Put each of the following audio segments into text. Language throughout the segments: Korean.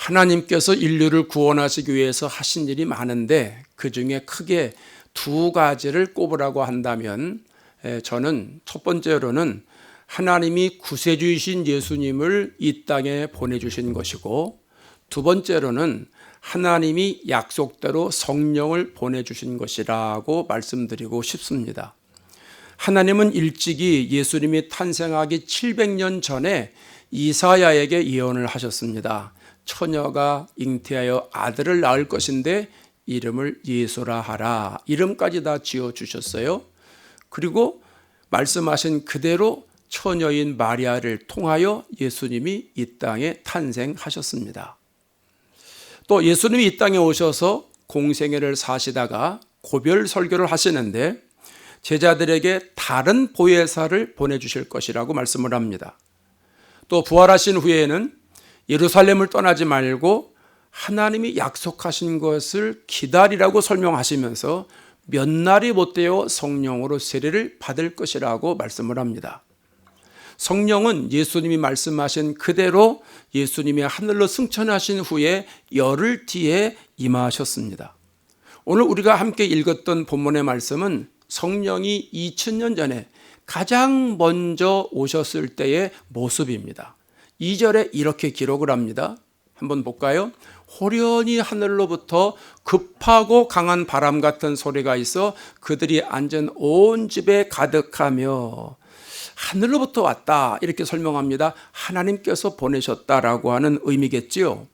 하나님께서 인류를 구원하시기 위해서 하신 일이 많은데 그 중에 크게 두 가지를 꼽으라고 한다면 저는 첫 번째로는 하나님이 구세주이신 예수님을 이 땅에 보내주신 것이고, 두 번째로는 하나님이 약속대로 성령을 보내주신 것이라고 말씀드리고 싶습니다. 하나님은 일찍이 예수님이 탄생하기 700년 전에 이사야에게 예언을 하셨습니다. 처녀가 잉태하여 아들을 낳을 것인데 이름을 예수라 하라. 이름까지 다 지어주셨어요. 그리고 말씀하신 그대로 처녀인 마리아를 통하여 예수님이 이 땅에 탄생하셨습니다. 또 예수님이 이 땅에 오셔서 공생애를 사시다가 고별 설교를 하시는데 제자들에게 다른 보혜사를 보내주실 것이라고 말씀을 합니다. 또 부활하신 후에는 예루살렘을 떠나지 말고 하나님이 약속하신 것을 기다리라고 설명하시면서 몇 날이 못되어 성령으로 세례를 받을 것이라고 말씀을 합니다. 성령은 예수님이 말씀하신 그대로 예수님이 하늘로 승천하신 후에 열흘 뒤에 임하셨습니다. 오늘 우리가 함께 읽었던 본문의 말씀은 성령이 2000년 전에 가장 먼저 오셨을 때의 모습입니다. 2절에 이렇게 기록을 합니다. 한번 볼까요? 호련히 하늘로부터 급하고 강한 바람 같은 소리가 있어 그들이 앉은 온 집에 가득하며, 하늘로부터 왔다 이렇게 설명합니다. 하나님께서 보내셨다라고 하는 의미겠지요.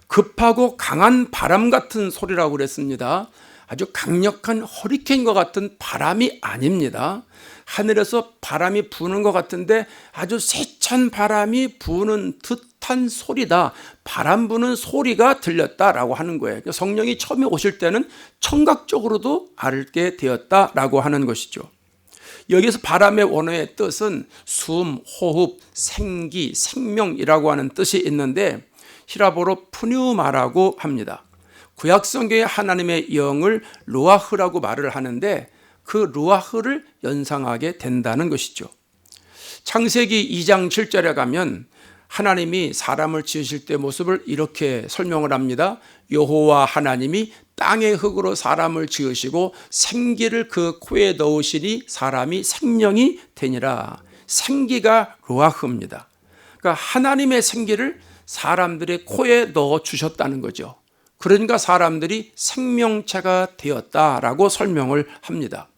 급하고 강한 바람 같은 소리라고 그랬습니다. 아주 강력한 허리케인과 같은 바람이 아닙니다. 하늘에서 바람이 부는 것 같은데 아주 세찬 바람이 부는 듯한 소리다. 바람 부는 소리가 들렸다라고 하는 거예요. 성령이 처음에 오실 때는 청각적으로도 알게 되었다라고 하는 것이죠. 여기서 바람의 원어의 뜻은 숨, 호흡, 생기, 생명이라고 하는 뜻이 있는데 히라보로 푸뉴마라고 합니다. 구약 성경에 하나님의 영을 루아흐라고 말을 하는데 그 루아흐를 연상하게 된다는 것이죠. 창세기 2장 7절에 가면 하나님이 사람을 지으실 때 모습을 이렇게 설명을 합니다. 여호와 하나님이 땅의 흙으로 사람을 지으시고 생기를 그 코에 넣으시니 사람이 생명이 되니라. 생기가 루아흐입니다. 그러니까 하나님의 생기를 사람들의 코에 넣어 주셨다는 거죠. 그러니까 사람들이 생명체가 되었다라고 설명을 합니다.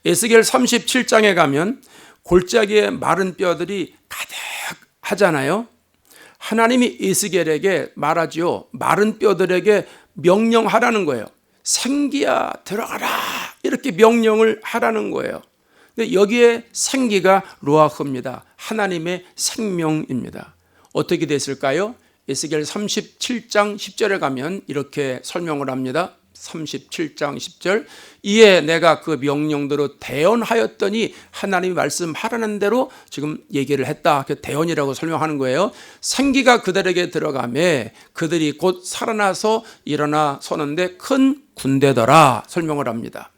에스겔 37장에 가면 골짜기에 마른 뼈들이 가득 하잖아요. 하나님이 에스겔에게 말하지요. 마른 뼈들에게 명령하라는 거예요. 생기야 들어가라 이렇게 명령을 하라는 거예요. 근데 여기에 생기가 루아흐입니다. 하나님의 생명입니다. 어떻게 됐을까요? 에스겔 37장 10절에 가면 이렇게 설명을 합니다. 37장 10절, 이에 내가 그 명령대로 대언하였더니, 하나님이 말씀하라는 대로 지금 얘기를 했다. 대언이라고 설명하는 거예요. 생기가 그들에게 들어가매 그들이 곧 살아나서 일어나 서는데 큰 군대더라 설명을 합니다.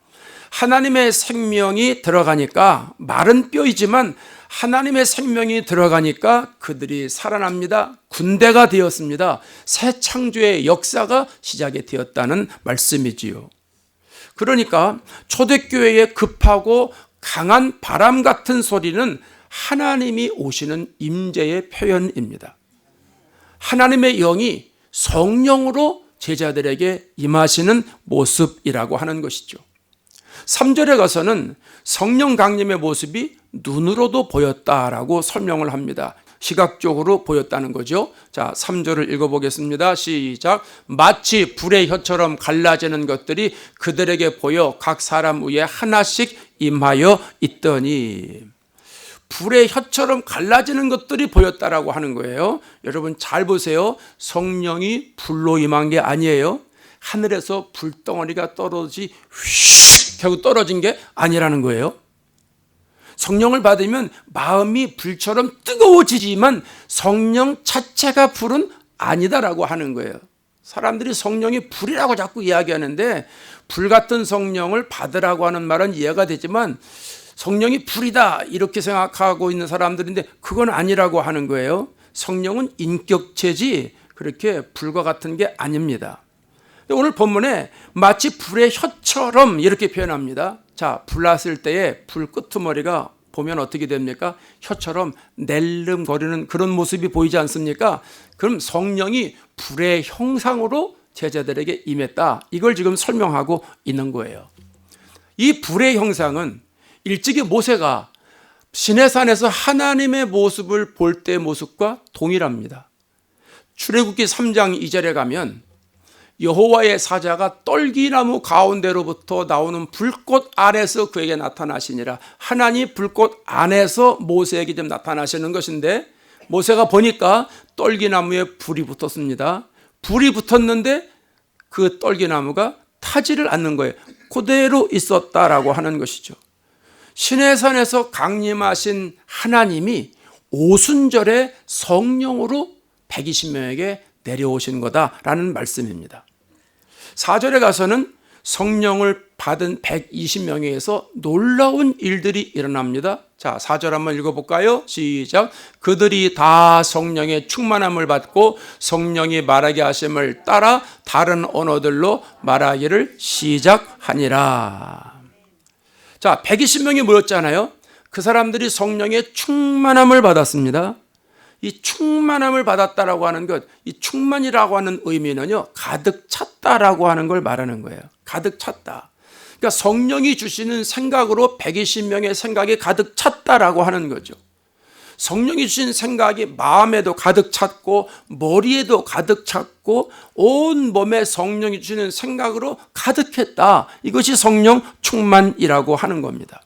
하나님의 생명이 들어가니까, 마른 뼈이지만 하나님의 생명이 들어가니까 그들이 살아납니다. 군대가 되었습니다. 새 창조의 역사가 시작이 되었다는 말씀이지요. 그러니까 초대교회의 급하고 강한 바람 같은 소리는 하나님이 오시는 임재의 표현입니다. 하나님의 영이 성령으로 제자들에게 임하시는 모습이라고 하는 것이죠. 3절에 가서는 성령 강림의 모습이 눈으로도 보였다라고 설명을 합니다. 시각적으로 보였다는 거죠. 자, 3절을 읽어보겠습니다. 시작. 마치 불의 혀처럼 갈라지는 것들이 그들에게 보여 각 사람 위에 하나씩 임하여 있더니, 불의 혀처럼 갈라지는 것들이 보였다라고 하는 거예요. 여러분 잘 보세요. 성령이 불로 임한 게 아니에요. 하늘에서 불덩어리가 떨어지지 휙 하고 떨어진 게 아니라는 거예요. 성령을 받으면 마음이 불처럼 뜨거워지지만 성령 자체가 불은 아니다라고 하는 거예요. 사람들이 성령이 불이라고 자꾸 이야기하는데, 불 같은 성령을 받으라고 하는 말은 이해가 되지만 성령이 불이다 이렇게 생각하고 있는 사람들인데 그건 아니라고 하는 거예요. 성령은 인격체지 그렇게 불과 같은 게 아닙니다. 오늘 본문에 마치 불의 혀처럼 이렇게 표현합니다. 자, 불났을 때에 불 끄트머리가 보면 어떻게 됩니까? 혀처럼 낼름거리는 그런 모습이 보이지 않습니까? 그럼 성령이 불의 형상으로 제자들에게 임했다. 이걸 지금 설명하고 있는 거예요. 이 불의 형상은 일찍이 모세가 시내산에서 하나님의 모습을 볼 때의 모습과 동일합니다. 출애굽기 3장 2절에 가면 여호와의 사자가 떨기나무 가운데로부터 나오는 불꽃 안에서 그에게 나타나시니라. 하나님 불꽃 안에서 모세에게 좀 나타나시는 것인데, 모세가 보니까 떨기나무에 불이 붙었습니다. 불이 붙었는데 그 떨기나무가 타지를 않는 거예요. 그대로 있었다라고 하는 것이죠. 시내산에서 강림하신 하나님이 오순절에 성령으로 120명에게 내려오신 거다라는 말씀입니다. 4절에 가서는 성령을 받은 120명에서 놀라운 일들이 일어납니다. 자, 4절 한번 읽어볼까요? 시작. 그들이 다 성령의 충만함을 받고 성령이 말하게 하심을 따라 다른 언어들로 말하기를 시작하니라. 자, 120명이 모였잖아요. 그 사람들이 성령의 충만함을 받았습니다. 이 충만함을 받았다라고 하는 것, 이 충만이라고 하는 의미는요, 가득 찼다라고 하는 걸 말하는 거예요. 가득 찼다. 그러니까 성령이 주시는 생각으로 120명의 생각이 가득 찼다라고 하는 거죠. 성령이 주신 생각이 마음에도 가득 찼고 머리에도 가득 찼고 온 몸에 성령이 주시는 생각으로 가득했다. 이것이 성령 충만이라고 하는 겁니다.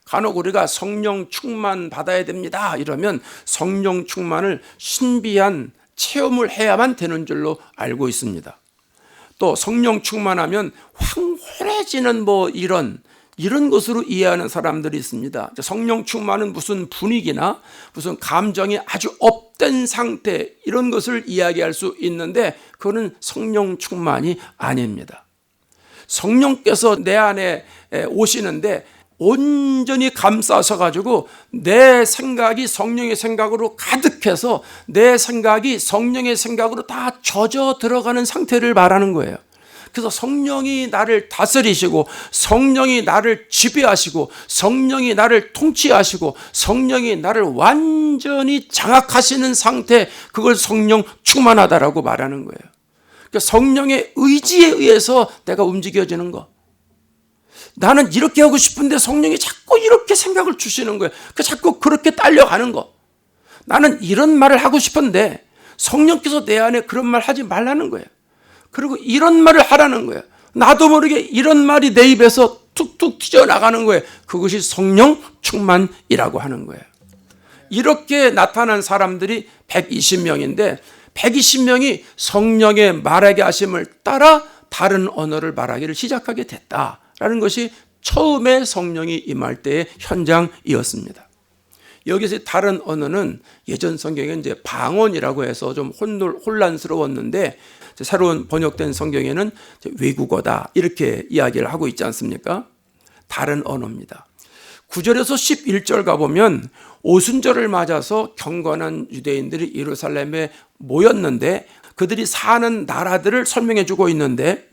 간혹 우리가 성령 충만 받아야 됩니다 이러면 성령 충만을 신비한 체험을 해야만 되는 줄로 알고 있습니다. 또 성령 충만하면 황홀해지는 이런 것으로 이해하는 사람들이 있습니다. 성령 충만은 무슨 분위기나 무슨 감정이 아주 업된 상태, 이런 것을 이야기할 수 있는데 그거는 성령 충만이 아닙니다. 성령께서 내 안에 오시는데 온전히 감싸서 가지고 내 생각이 성령의 생각으로 가득해서 내 생각이 성령의 생각으로 다 젖어 들어가는 상태를 말하는 거예요. 그래서 성령이 나를 다스리시고 성령이 나를 지배하시고 성령이 나를 통치하시고 성령이 나를 완전히 장악하시는 상태, 그걸 성령 충만하다라고 말하는 거예요. 그러니까 성령의 의지에 의해서 내가 움직여지는 거. 나는 이렇게 하고 싶은데 성령이 자꾸 이렇게 생각을 주시는 거예요. 자꾸 그렇게 딸려가는 거. 나는 이런 말을 하고 싶은데 성령께서 내 안에 그런 말 하지 말라는 거예요. 그리고 이런 말을 하라는 거예요. 나도 모르게 이런 말이 내 입에서 툭툭 튀어나가는 거예요. 그것이 성령 충만이라고 하는 거예요. 이렇게 나타난 사람들이 120명인데 120명이 성령의 말하게 하심을 따라 다른 언어를 말하기를 시작하게 됐다라는 것이 처음에 성령이 임할 때의 현장이었습니다. 여기서 다른 언어는 예전 성경에 이제 방언이라고 해서 좀 혼란스러웠는데 새로운 번역된 성경에는 외국어다 이렇게 이야기를 하고 있지 않습니까? 다른 언어입니다. 9절에서 11절 가보면 오순절을 맞아서 경건한 유대인들이 예루살렘에 모였는데 그들이 사는 나라들을 설명해 주고 있는데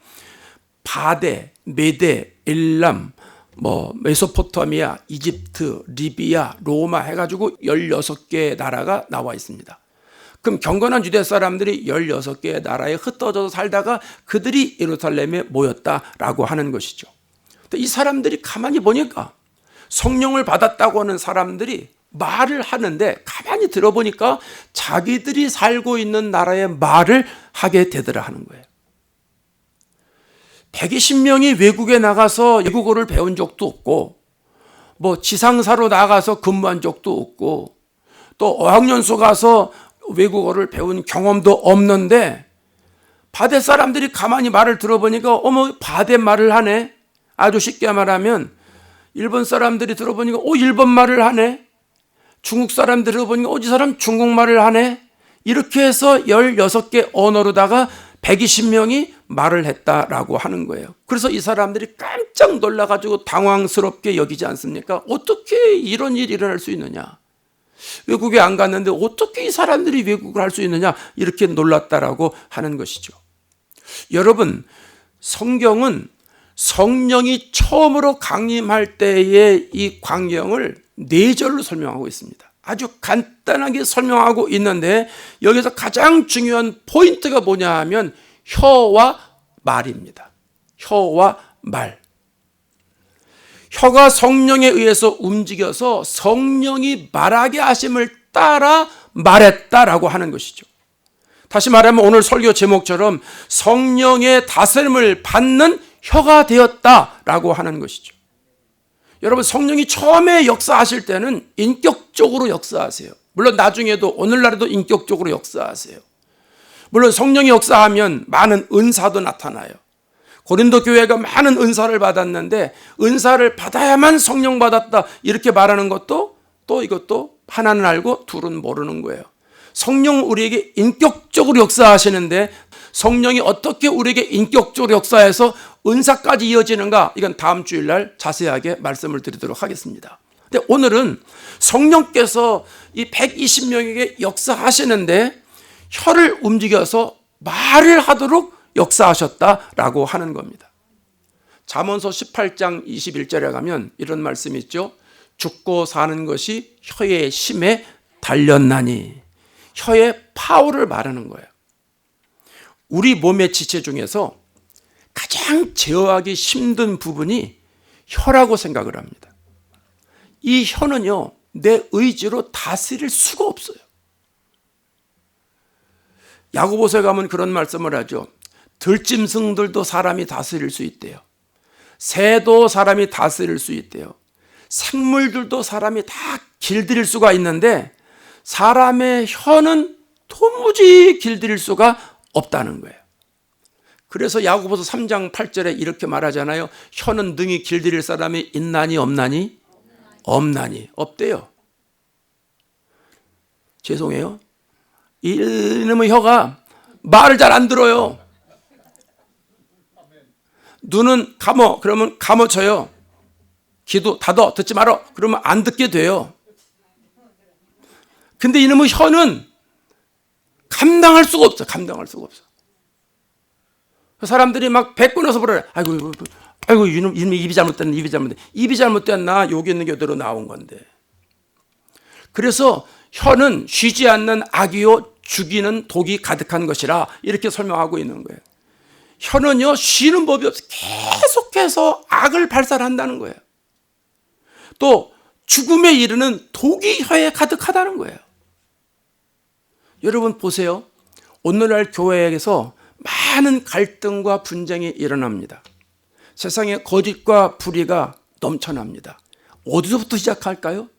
바데, 메데, 엘람, 메소포타미아, 이집트, 리비아, 로마 해가지고 16개의 나라가 나와 있습니다. 그럼 경건한 유대 사람들이 16개의 나라에 흩어져서 살다가 그들이 예루살렘에 모였다라고 하는 것이죠. 이 사람들이 가만히 보니까 성령을 받았다고 하는 사람들이 말을 하는데 가만히 들어보니까 자기들이 살고 있는 나라의 말을 하게 되더라 하는 거예요. 120명이 외국에 나가서 외국어를 배운 적도 없고 지상사로 나가서 근무한 적도 없고 또 어학연수 가서 외국어를 배운 경험도 없는데 바데 사람들이 가만히 말을 들어보니까 어머 바데 말을 하네. 아주 쉽게 말하면 일본 사람들이 들어보니까 일본 말을 하네. 중국 사람들이 들어보니까 이 사람 중국말을 하네. 이렇게 해서 16개 언어로다가 120명이 말을 했다라고 하는 거예요. 그래서 이 사람들이 깜짝 놀라가지고 당황스럽게 여기지 않습니까? 어떻게 이런 일이 일어날 수 있느냐? 외국에 안 갔는데 어떻게 이 사람들이 외국을 할 수 있느냐 이렇게 놀랐다라고 하는 것이죠. 여러분, 성경은 성령이 처음으로 강림할 때의 이 광경을 4절로 설명하고 있습니다. 아주 간단하게 설명하고 있는데 여기서 가장 중요한 포인트가 뭐냐 하면 혀와 말입니다. 혀와 말. 혀가 성령에 의해서 움직여서 성령이 말하게 하심을 따라 말했다라고 하는 것이죠. 다시 말하면 오늘 설교 제목처럼 성령의 다스림을 받는 혀가 되었다라고 하는 것이죠. 여러분, 성령이 처음에 역사하실 때는 인격적으로 역사하세요. 물론 나중에도 오늘날에도 인격적으로 역사하세요. 물론 성령이 역사하면 많은 은사도 나타나요. 고린도 교회가 많은 은사를 받았는데 은사를 받아야만 성령 받았다 이렇게 말하는 것도 또 이것도 하나는 알고 둘은 모르는 거예요. 성령 우리에게 인격적으로 역사하시는데 성령이 어떻게 우리에게 인격적으로 역사해서 은사까지 이어지는가, 이건 다음 주일날 자세하게 말씀을 드리도록 하겠습니다. 근데 오늘은 성령께서 이 120명에게 역사하시는데 혀를 움직여서 말을 하도록 역사하셨다라고 하는 겁니다. 잠언서 18장 21절에 가면 이런 말씀이 있죠. 죽고 사는 것이 혀의 심에 달렸나니. 혀의 파워를 말하는 거예요. 우리 몸의 지체 중에서 가장 제어하기 힘든 부분이 혀라고 생각을 합니다. 이 혀는요, 내 의지로 다스릴 수가 없어요. 야고보서에 가면 그런 말씀을 하죠. 들짐승들도 사람이 다스릴 수 있대요. 새도 사람이 다스릴 수 있대요. 생물들도 사람이 다 길들일 수가 있는데 사람의 혀는 도무지 길들일 수가 없다는 거예요. 그래서 야고보서 3장 8절에 이렇게 말하잖아요. 혀는 능히 길들일 사람이 있나니 없나니? 없나니. 없대요. 죄송해요. 이놈의 혀가 말을 잘 안 들어요. 눈은 감어. 그러면 감어쳐요. 귀도 닫어. 듣지 말어. 그러면 안 듣게 돼요. 근데 이놈의 혀는 감당할 수가 없어. 감당할 수가 없어. 사람들이 막 배 끊어서 그래. 아이고, 이놈 입이 잘못됐나, 입이 잘못됐나. 입이 잘못됐나, 여기 있는 게 그대로 나온 건데. 그래서 혀는 쉬지 않는 악이요 죽이는 독이 가득한 것이라 이렇게 설명하고 있는 거예요. 혀는요, 쉬는 법이 없어. 계속해서 악을 발산한다는 거예요. 또 죽음에 이르는 독이 혀에 가득하다는 거예요. 여러분 보세요. 오늘날 교회에서 많은 갈등과 분쟁이 일어납니다. 세상에 거짓과 불의가 넘쳐납니다. 어디서부터 시작할까요?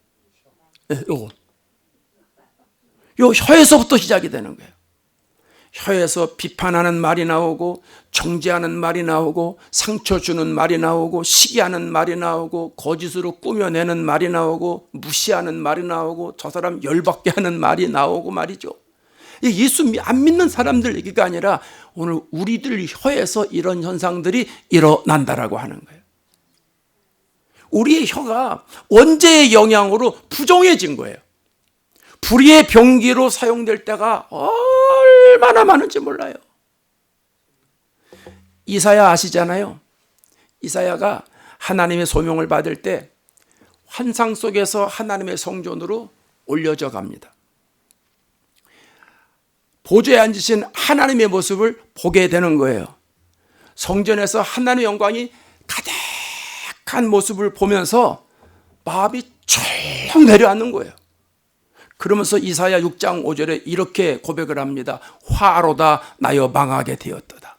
요 혀에서부터 시작이 되는 거예요. 혀에서 비판하는 말이 나오고 정죄하는 말이 나오고 상처 주는 말이 나오고 시기하는 말이 나오고 거짓으로 꾸며내는 말이 나오고 무시하는 말이 나오고 저 사람 열받게 하는 말이 나오고 말이죠. 예수 안 믿는 사람들 얘기가 아니라 오늘 우리들 혀에서 이런 현상들이 일어난다라고 하는 거예요. 우리의 혀가 원죄의 영향으로 부정해진 거예요. 불의의 병기로 사용될 때가 얼마나 많은지 몰라요. 이사야 아시잖아요. 이사야가 하나님의 소명을 받을 때 환상 속에서 하나님의 성전으로 올려져 갑니다. 보좌에 앉으신 하나님의 모습을 보게 되는 거예요. 성전에서 하나님의 영광이 가득한 모습을 보면서 마음이 철렁 내려앉는 거예요. 그러면서 이사야 6장 5절에 이렇게 고백을 합니다. 화로다 나여 망하게 되었도다.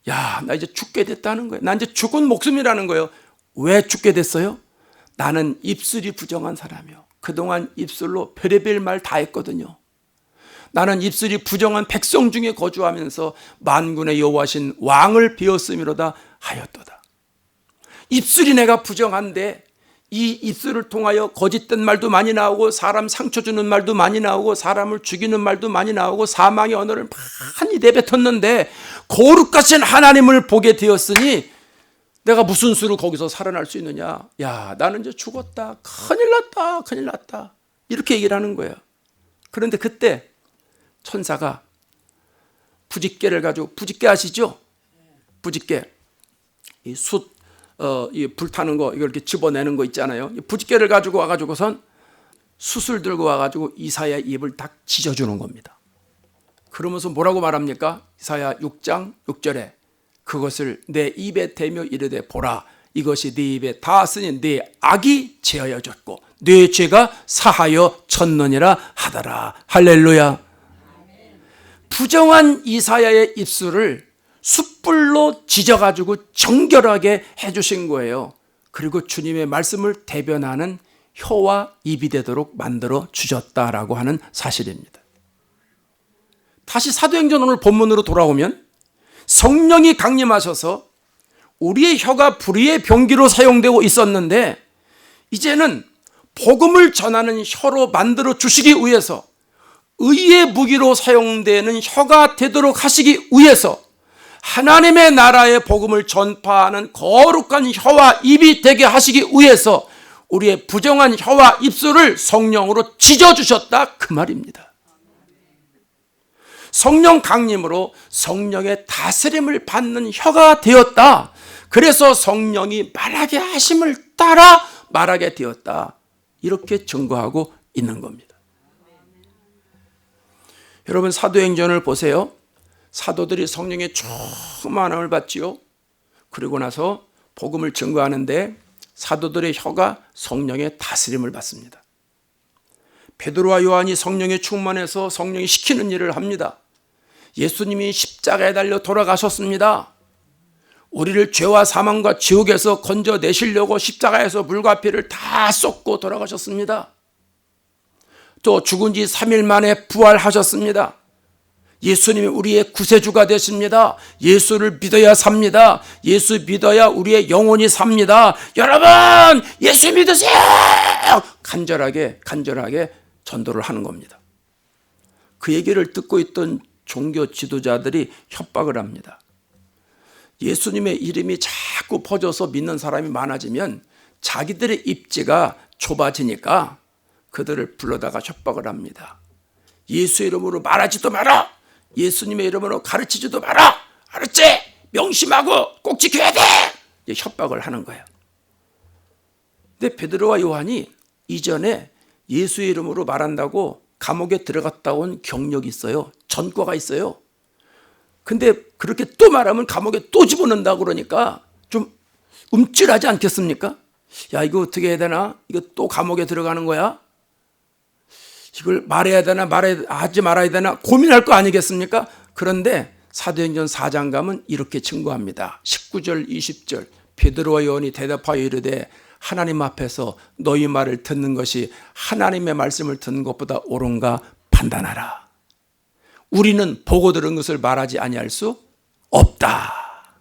야, 나 이제 죽게 됐다는 거예요. 나 이제 죽은 목숨이라는 거예요. 왜 죽게 됐어요? 나는 입술이 부정한 사람이요. 그동안 입술로 별의별 말 다 했거든요. 나는 입술이 부정한 백성 중에 거주하면서 만군의 여호와신 왕을 베었음이로다 하였도다. 입술이 내가 부정한데 이 입술을 통하여 거짓된 말도 많이 나오고 사람 상처 주는 말도 많이 나오고 사람을 죽이는 말도 많이 나오고 사망의 언어를 많이 내뱉었는데 거룩하신 하나님을 보게 되었으니 내가 무슨 수로 거기서 살아날 수 있느냐. 야, 나는 이제 죽었다. 큰일 났다. 큰일 났다. 이렇게 얘기를 하는 거예요. 그런데 그때 천사가 부짓개를 가지고, 부짓개 아시죠? 부짓개, 이 불타는 거, 이걸 이렇게 집어내는 거 있잖아요. 부짓개를 가지고 와가지고선 숯을 들고 와가지고 이사야 입을 딱 찢어주는 겁니다. 그러면서 뭐라고 말합니까? 이사야 6장 6절에 그것을 내 입에 대며 이르되 보라, 이것이 네 입에 닿았으니 네 악이 제하여졌고 네 죄가 사하여 졌느니라 하더라. 할렐루야. 부정한 이사야의 입술을 숯불로 지져가지고 정결하게 해주신 거예요. 그리고 주님의 말씀을 대변하는 혀와 입이 되도록 만들어 주셨다라고 하는 사실입니다. 다시 사도행전 오늘 본문으로 돌아오면 성령이 강림하셔서 우리의 혀가 불의의 병기로 사용되고 있었는데 이제는 복음을 전하는 혀로 만들어 주시기 위해서 의의 무기로 사용되는 혀가 되도록 하시기 위해서 하나님의 나라의 복음을 전파하는 거룩한 혀와 입이 되게 하시기 위해서 우리의 부정한 혀와 입술을 성령으로 찢어주셨다, 그 말입니다. 성령 강림으로 성령의 다스림을 받는 혀가 되었다. 그래서 성령이 말하게 하심을 따라 말하게 되었다. 이렇게 증거하고 있는 겁니다. 여러분, 사도행전을 보세요. 사도들이 성령의 충만함을 받지요. 그리고 나서 복음을 증거하는데 사도들의 혀가 성령의 다스림을 받습니다. 베드로와 요한이 성령에 충만해서 성령이 시키는 일을 합니다. 예수님이 십자가에 달려 돌아가셨습니다. 우리를 죄와 사망과 지옥에서 건져내시려고 십자가에서 물과 피를 다 쏟고 돌아가셨습니다. 또 죽은 지 3일 만에 부활하셨습니다. 예수님이 우리의 구세주가 되십니다. 예수를 믿어야 삽니다. 예수 믿어야 우리의 영혼이 삽니다. 여러분, 예수 믿으세요! 간절하게 전도를 하는 겁니다. 그 얘기를 듣고 있던 종교 지도자들이 협박을 합니다. 예수님의 이름이 자꾸 퍼져서 믿는 사람이 많아지면 자기들의 입지가 좁아지니까 그들을 불러다가 협박을 합니다. 예수 이름으로 말하지도 마라. 예수님의 이름으로 가르치지도 마라. 알았지? 명심하고 꼭 지켜야 돼. 협박을 하는 거예요. 근데 베드로와 요한이 이전에 예수의 이름으로 말한다고 감옥에 들어갔다 온 경력이 있어요. 전과가 있어요. 근데 그렇게 또 말하면 감옥에 또 집어넣는다 그러니까 좀 움찔하지 않겠습니까? 야, 이거 어떻게 해야 되나? 이거 또 감옥에 들어가는 거야? 이걸 말해야 되나 하지 말아야 되나 고민할 거 아니겠습니까? 그런데 사도행전 4장 가면 이렇게 증거합니다. 19절 20절 베드로와 요한이 대답하여 이르되 하나님 앞에서 너희 말을 듣는 것이 하나님의 말씀을 듣는 것보다 옳은가 판단하라. 우리는 보고 들은 것을 말하지 아니할 수 없다.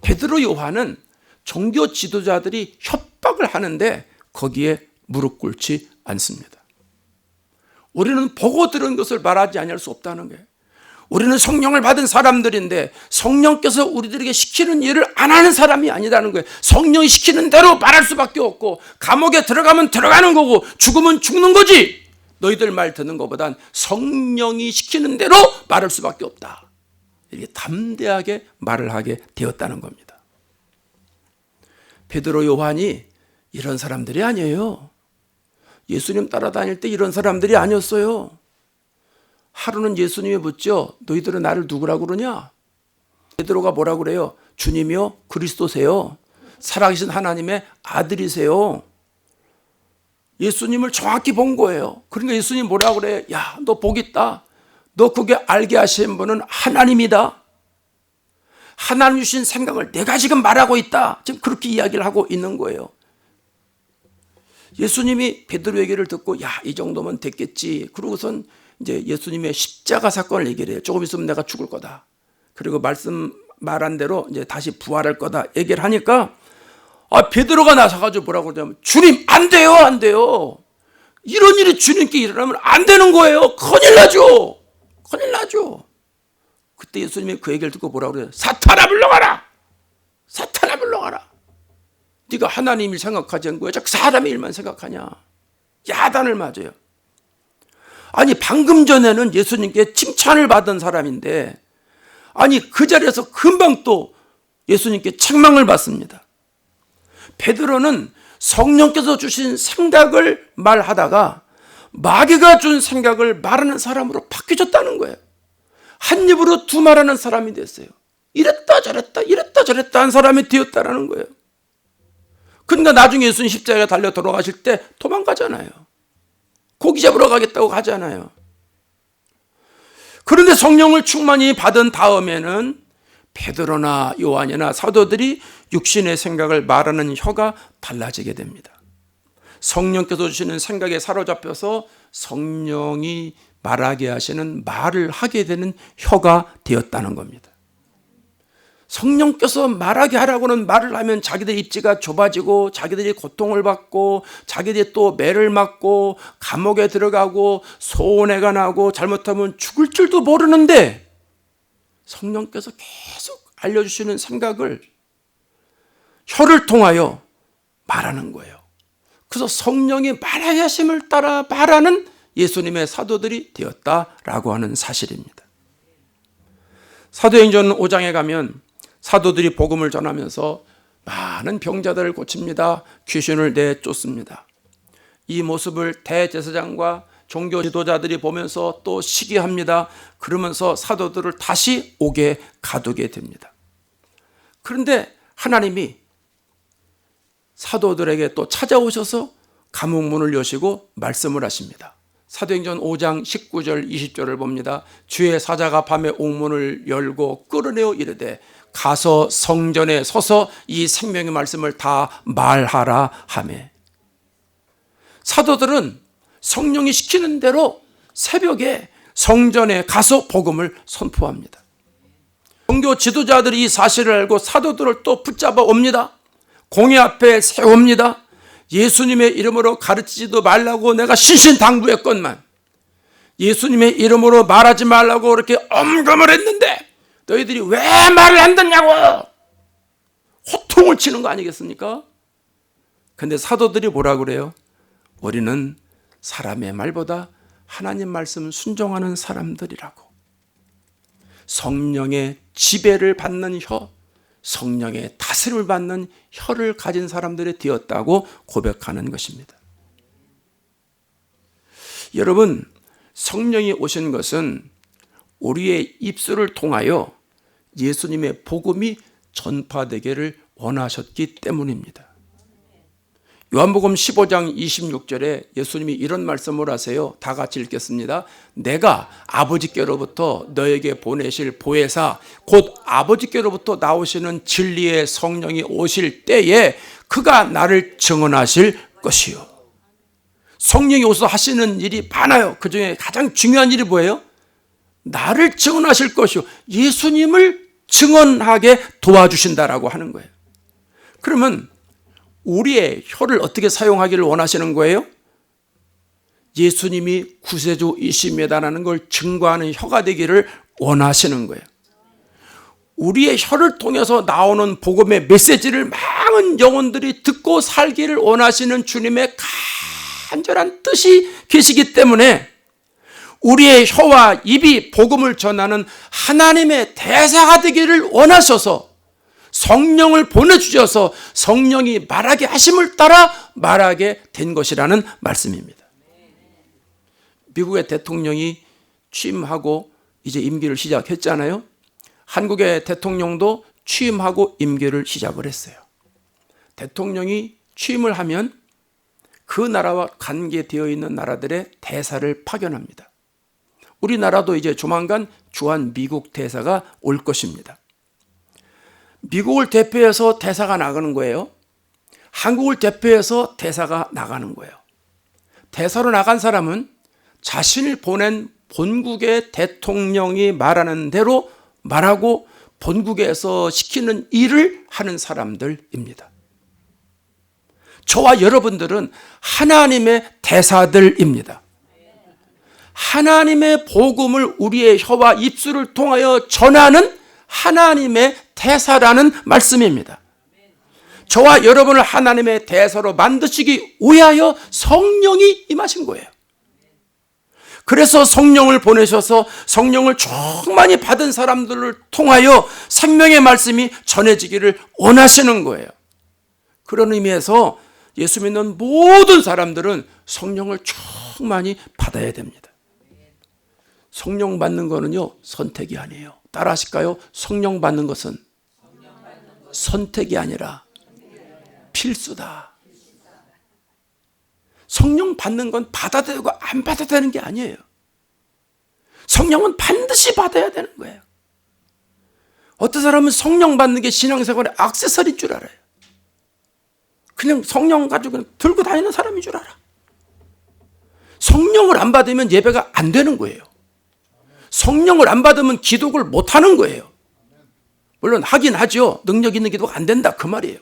베드로 요한은 종교 지도자들이 협박을 하는데 거기에 무릎 꿇지 않습니다. 우리는 보고 들은 것을 말하지 아니할 수 없다는 거예요. 우리는 성령을 받은 사람들인데 성령께서 우리들에게 시키는 일을 안 하는 사람이 아니라는 거예요. 성령이 시키는 대로 말할 수밖에 없고 감옥에 들어가면 들어가는 거고 죽으면 죽는 거지. 너희들 말 듣는 것보단 성령이 시키는 대로 말할 수밖에 없다. 이렇게 담대하게 말을 하게 되었다는 겁니다. 베드로 요한이 이런 사람들이 아니에요. 예수님 따라다닐 때 이런 사람들이 아니었어요. 하루는 예수님이 묻죠. 너희들은 나를 누구라고 그러냐? 베드로가 뭐라고 그래요? 주님이요 그리스도세요. 살아계신 하나님의 아들이세요. 예수님을 정확히 본 거예요. 그러니까 예수님 뭐라고 그래요? 야, 너 복 있다. 너 그게 알게 하신 분은 하나님이다. 하나님 주신 생각을 내가 지금 말하고 있다. 지금 그렇게 이야기를 하고 있는 거예요. 예수님이 베드로 얘기를 듣고 야, 이 정도면 됐겠지. 그러고선 이제 예수님의 십자가 사건을 얘기를 해요. 조금 있으면 내가 죽을 거다. 그리고 말한 대로 이제 다시 부활할 거다. 얘기를 하니까 베드로가 나서가지고 뭐라고 그러냐면 주님 안 돼요, 안 돼요. 이런 일이 주님께 일어나면 안 되는 거예요. 큰일 나죠. 큰일 나죠. 그때 예수님이 그 얘기를 듣고 뭐라고 그래요? 사탄아 물러가라. 사탄아 물러가라. 네가 하나님 일 생각하지 않고 왜 자꾸 사람의 일만 생각하냐. 야단을 맞아요. 아니 방금 전에는 예수님께 칭찬을 받은 사람인데 아니 그 자리에서 금방 또 예수님께 책망을 받습니다. 베드로는 성령께서 주신 생각을 말하다가 마귀가 준 생각을 말하는 사람으로 바뀌어졌다는 거예요. 한 입으로 두 말하는 사람이 됐어요. 이랬다 저랬다 한 사람이 되었다라는 거예요. 그러니까 나중에 예수님 십자가에 달려 돌아가실 때 도망가잖아요. 고기 잡으러 가겠다고 가잖아요. 그런데 성령을 충만히 받은 다음에는 베드로나 요한이나 사도들이 육신의 생각을 말하는 혀가 달라지게 됩니다. 성령께서 주시는 생각에 사로잡혀서 성령이 말하게 하시는 말을 하게 되는 혀가 되었다는 겁니다. 성령께서 말하게 하라고는 말을 하면 자기들 입지가 좁아지고 자기들이 고통을 받고 자기들이 또 매를 맞고 감옥에 들어가고 손해가 나고 잘못하면 죽을 줄도 모르는데 성령께서 계속 알려주시는 생각을 혀를 통하여 말하는 거예요. 그래서 성령이 말하게 하심을 따라 말하는 예수님의 사도들이 되었다라고 하는 사실입니다. 사도행전 5장에 가면 사도들이 복음을 전하면서 많은 병자들을 고칩니다. 귀신을 내쫓습니다. 이 모습을 대제사장과 종교 지도자들이 보면서 또 시기합니다. 그러면서 사도들을 다시 옥에 가두게 됩니다. 그런데 하나님이 사도들에게 또 찾아오셔서 감옥 문을 여시고 말씀을 하십니다. 사도행전 5장 19절 20절을 봅니다. 주의 사자가 밤에 옥문을 열고 끌어내어 이르되 가서 성전에 서서 이 생명의 말씀을 다 말하라 하매. 사도들은 성령이 시키는 대로 새벽에 성전에 가서 복음을 선포합니다. 종교 지도자들이 이 사실을 알고 사도들을 또 붙잡아 옵니다. 공회 앞에 세웁니다. 예수님의 이름으로 가르치지도 말라고 내가 신신당부했건만 예수님의 이름으로 말하지 말라고 그렇게 엄금을 했는데 너희들이 왜 말을 안 듣냐고 호통을 치는 거 아니겠습니까? 근데 사도들이 뭐라 그래요? 우리는 사람의 말보다 하나님 말씀 순종하는 사람들이라고. 성령의 지배를 받는 혀, 성령의 다스림을 받는 혀를 가진 사람들이 되었다고 고백하는 것입니다. 여러분, 성령이 오신 것은 우리의 입술을 통하여 예수님의 복음이 전파되기를 원하셨기 때문입니다. 요한복음 15장 26절에 예수님이 이런 말씀을 하세요. 다 같이 읽겠습니다. 내가 아버지께로부터 너에게 보내실 보혜사 곧 아버지께로부터 나오시는 진리의 성령이 오실 때에 그가 나를 증언하실 것이요. 성령이 오셔서 하시는 일이 많아요. 그중에 가장 중요한 일이 뭐예요? 나를 증언하실 것이요. 예수님을 증언하게 도와주신다라고 하는 거예요. 그러면 우리의 혀를 어떻게 사용하기를 원하시는 거예요? 예수님이 구세주이십니다라는 걸 증거하는 혀가 되기를 원하시는 거예요. 우리의 혀를 통해서 나오는 복음의 메시지를 많은 영혼들이 듣고 살기를 원하시는 주님의 간절한 뜻이 계시기 때문에 우리의 혀와 입이 복음을 전하는 하나님의 대사가 되기를 원하셔서 성령을 보내주셔서 성령이 말하게 하심을 따라 말하게 된 것이라는 말씀입니다. 미국의 대통령이 취임하고 이제 임기를 시작했잖아요. 한국의 대통령도 취임하고 임기를 시작을 했어요. 대통령이 취임을 하면 그 나라와 관계되어 있는 나라들의 대사를 파견합니다. 우리나라도 이제 조만간 주한 미국 대사가 올 것입니다. 미국을 대표해서 대사가 나가는 거예요. 한국을 대표해서 대사가 나가는 거예요. 대사로 나간 사람은 자신을 보낸 본국의 대통령이 말하는 대로 말하고 본국에서 시키는 일을 하는 사람들입니다. 저와 여러분들은 하나님의 대사들입니다. 하나님의 복음을 우리의 혀와 입술을 통하여 전하는 하나님의 대사라는 말씀입니다. 저와 여러분을 하나님의 대사로 만드시기 위하여 성령이 임하신 거예요. 그래서 성령을 보내셔서 성령을 충만히 받은 사람들을 통하여 생명의 말씀이 전해지기를 원하시는 거예요. 그런 의미에서 예수 믿는 모든 사람들은 성령을 충만히 받아야 됩니다. 성령 받는 거는요, 선택이 아니에요. 따라 하실까요? 성령 받는 것은 선택이 아니라 필수다. 성령 받는 건 받아도 되고 안 받아도 되는 게 아니에요. 성령은 반드시 받아야 되는 거예요. 어떤 사람은 성령 받는 게 신앙생활의 액세서리인 줄 알아요. 그냥 성령 가지고 들고 다니는 사람인 줄 알아. 성령을 안 받으면 예배가 안 되는 거예요. 성령을 안 받으면 기도를 못 하는 거예요. 물론 하긴 하죠. 능력 있는 기도가 안 된다 그 말이에요.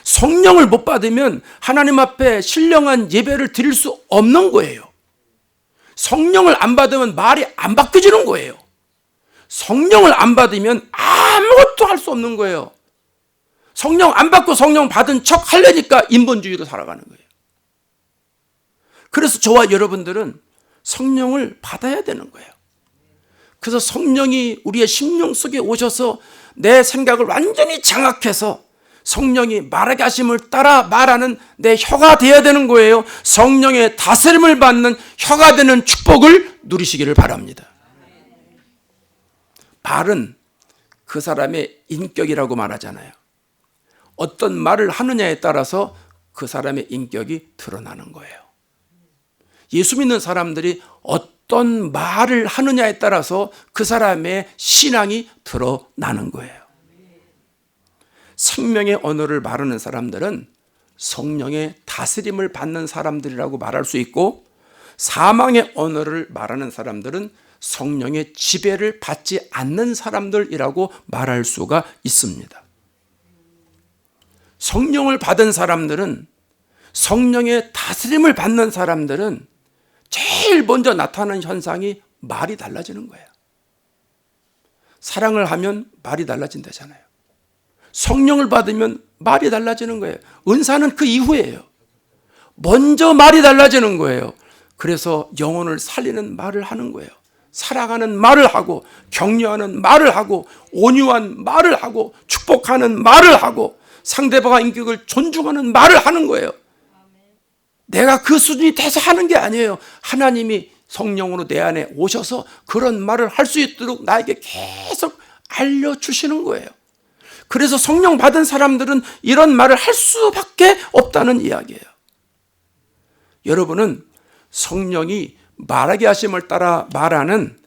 성령을 못 받으면 하나님 앞에 신령한 예배를 드릴 수 없는 거예요. 성령을 안 받으면 말이 안 바뀌어지는 거예요. 성령을 안 받으면 아무것도 할 수 없는 거예요. 성령 안 받고 성령 받은 척 하려니까 인본주의로 살아가는 거예요. 그래서 저와 여러분들은 성령을 받아야 되는 거예요. 그래서 성령이 우리의 심령 속에 오셔서 내 생각을 완전히 장악해서 성령이 말하게 하심을 따라 말하는 내 혀가 되어야 되는 거예요. 성령의 다스림을 받는 혀가 되는 축복을 누리시기를 바랍니다. 말은 그 사람의 인격이라고 말하잖아요. 어떤 말을 하느냐에 따라서 그 사람의 인격이 드러나는 거예요. 예수 믿는 사람들이 어떤 말을 하느냐에 따라서 그 사람의 신앙이 드러나는 거예요. 생명의 언어를 말하는 사람들은 성령의 다스림을 받는 사람들이라고 말할 수 있고, 사망의 언어를 말하는 사람들은 성령의 지배를 받지 않는 사람들이라고 말할 수가 있습니다. 성령을 받은 사람들은, 성령의 다스림을 받는 사람들은 제일 먼저 나타나는 현상이 말이 달라지는 거예요. 사랑을 하면 말이 달라진다잖아요. 성령을 받으면 말이 달라지는 거예요. 은사는 그 이후예요. 먼저 말이 달라지는 거예요. 그래서 영혼을 살리는 말을 하는 거예요. 사랑하는 말을 하고, 격려하는 말을 하고, 온유한 말을 하고, 축복하는 말을 하고, 상대방의 인격을 존중하는 말을 하는 거예요. 내가 그 수준이 돼서 하는 게 아니에요. 하나님이 성령으로 내 안에 오셔서 그런 말을 할 수 있도록 나에게 계속 알려주시는 거예요. 그래서 성령 받은 사람들은 이런 말을 할 수밖에 없다는 이야기예요. 여러분은 성령이 말하게 하심을 따라 말하는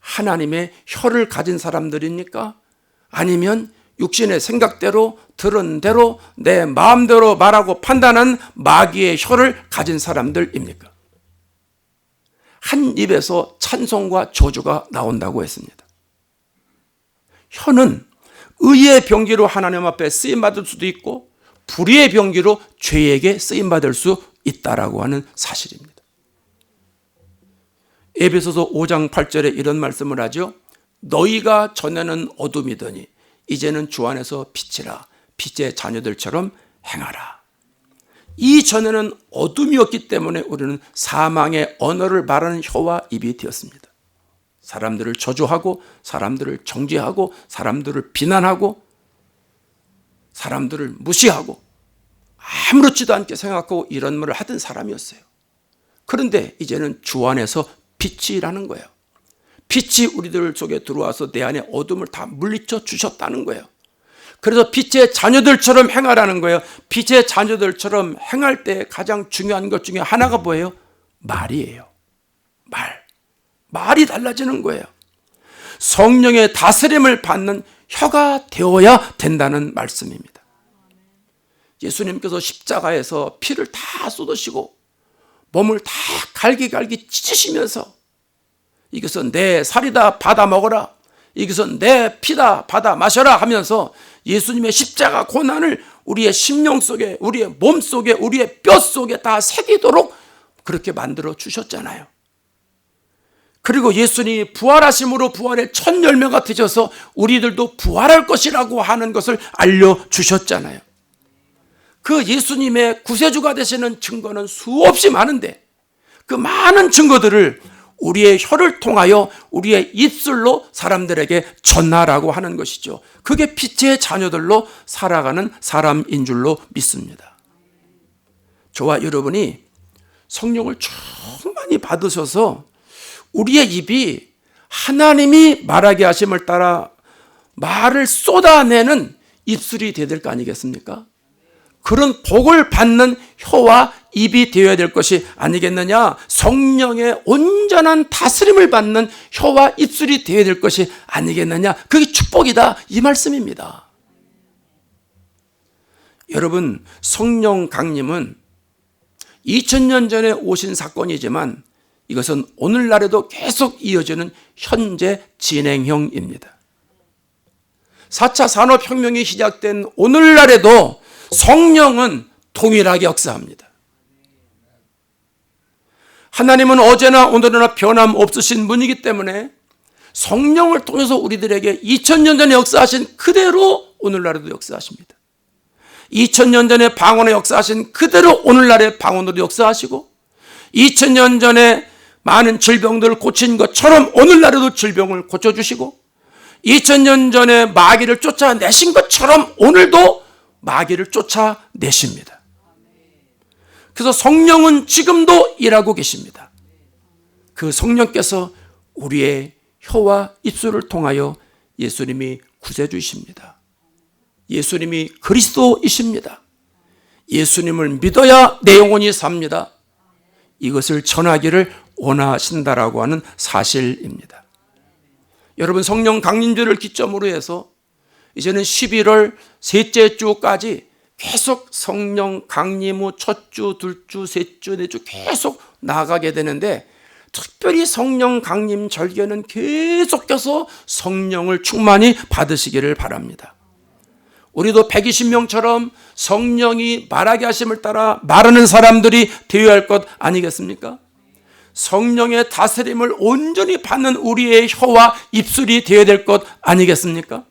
하나님의 혀를 가진 사람들입니까? 아니면 육신의 생각대로 들은 대로 내 마음대로 말하고 판단한 마귀의 혀를 가진 사람들입니까? 한 입에서 찬송과 저주가 나온다고 했습니다. 혀는 의의 병기로 하나님 앞에 쓰임받을 수도 있고, 불의의 병기로 죄에게 쓰임받을 수 있다라고 하는 사실입니다. 에베소서 5장 8절에 이런 말씀을 하죠. 너희가 전에는 어둠이더니 이제는 주 안에서 빛이라, 빛의 자녀들처럼 행하라. 이전에는 어둠이었기 때문에 우리는 사망의 언어를 말하는 혀와 입이 되었습니다. 사람들을 저주하고, 사람들을 정죄하고, 사람들을 비난하고, 사람들을 무시하고, 아무렇지도 않게 생각하고 이런 말을 하던 사람이었어요. 그런데 이제는 주 안에서 빛이라는 거예요. 빛이 우리들 속에 들어와서 내 안에 어둠을 다 물리쳐 주셨다는 거예요. 그래서 빛의 자녀들처럼 행하라는 거예요. 빛의 자녀들처럼 행할 때 가장 중요한 것 중에 하나가 뭐예요? 말이에요. 말이 달라지는 거예요. 성령의 다스림을 받는 혀가 되어야 된다는 말씀입니다. 예수님께서 십자가에서 피를 다 쏟으시고 몸을 다 갈기갈기 찢으시면서 이것은 내 살이다 받아 먹어라, 이것은 내 피다 받아 마셔라 하면서 예수님의 십자가 고난을 우리의 심령 속에, 우리의 몸 속에, 우리의 뼈 속에 다 새기도록 그렇게 만들어 주셨잖아요. 그리고 예수님이 부활하심으로 부활의 첫 열매가 되셔서 우리들도 부활할 것이라고 하는 것을 알려주셨잖아요. 그 예수님의 구세주가 되시는 증거는 수없이 많은데 그 많은 증거들을 우리의 혀를 통하여 우리의 입술로 사람들에게 전하라고 하는 것이죠. 그게 빛의 자녀들로 살아가는 사람인 줄로 믿습니다. 저와 여러분이 성령을 충만히 받으셔서 우리의 입이 하나님이 말하게 하심을 따라 말을 쏟아내는 입술이 되어야 될 거 아니겠습니까? 그런 복을 받는 혀와 입이 되어야 될 것이 아니겠느냐? 성령의 온전한 다스림을 받는 혀와 입술이 되어야 될 것이 아니겠느냐? 그게 축복이다, 이 말씀입니다. 여러분, 성령 강림은 2000년 전에 오신 사건이지만 이것은 오늘날에도 계속 이어지는 현재 진행형입니다. 4차 산업혁명이 시작된 오늘날에도 성령은 동일하게 역사합니다. 하나님은 어제나 오늘이나 변함없으신 분이기 때문에 성령을 통해서 우리들에게 2000년 전에 역사하신 그대로 오늘날에도 역사하십니다. 2000년 전에 방언에 역사하신 그대로 오늘날의 방언으로 역사하시고 2000년 전에 많은 질병들을 고친 것처럼 오늘날에도 질병을 고쳐주시고 2000년 전에 마귀를 쫓아내신 것처럼 오늘도 마귀를 쫓아내십니다. 그래서 성령은 지금도 일하고 계십니다. 그 성령께서 우리의 혀와 입술을 통하여 예수님이 구세주이십니다. 예수님이 그리스도이십니다. 예수님을 믿어야 내 영혼이 삽니다. 이것을 전하기를 원하신다라고 하는 사실입니다. 여러분, 성령 강림주를 기점으로 해서 이제는 11월 셋째 주까지 계속 성령 강림 후 첫 주, 둘 주, 셋 주, 넷 주 계속 나가게 되는데 특별히 성령 강림 절기에는 계속해서 성령을 충만히 받으시기를 바랍니다. 우리도 120명처럼 성령이 말하게 하심을 따라 말하는 사람들이 되어야 할 것 아니겠습니까? 성령의 다스림을 온전히 받는 우리의 혀와 입술이 되어야 될 것 아니겠습니까?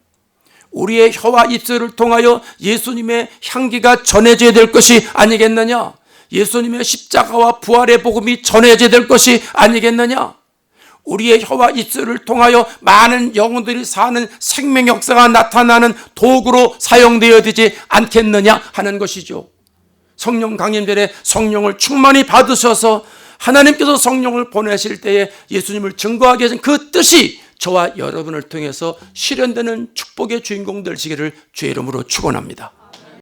우리의 혀와 입술을 통하여 예수님의 향기가 전해져야 될 것이 아니겠느냐? 예수님의 십자가와 부활의 복음이 전해져야 될 것이 아니겠느냐? 우리의 혀와 입술을 통하여 많은 영혼들이 사는 생명 역사가 나타나는 도구로 사용되어야 되지 않겠느냐 하는 것이죠. 성령 강림절에 성령을 충만히 받으셔서 하나님께서 성령을 보내실 때에 예수님을 증거하게 하신 그 뜻이 저와 여러분을 통해서 실현되는 축복의 주인공 되시기를 주의 이름으로 축원합니다.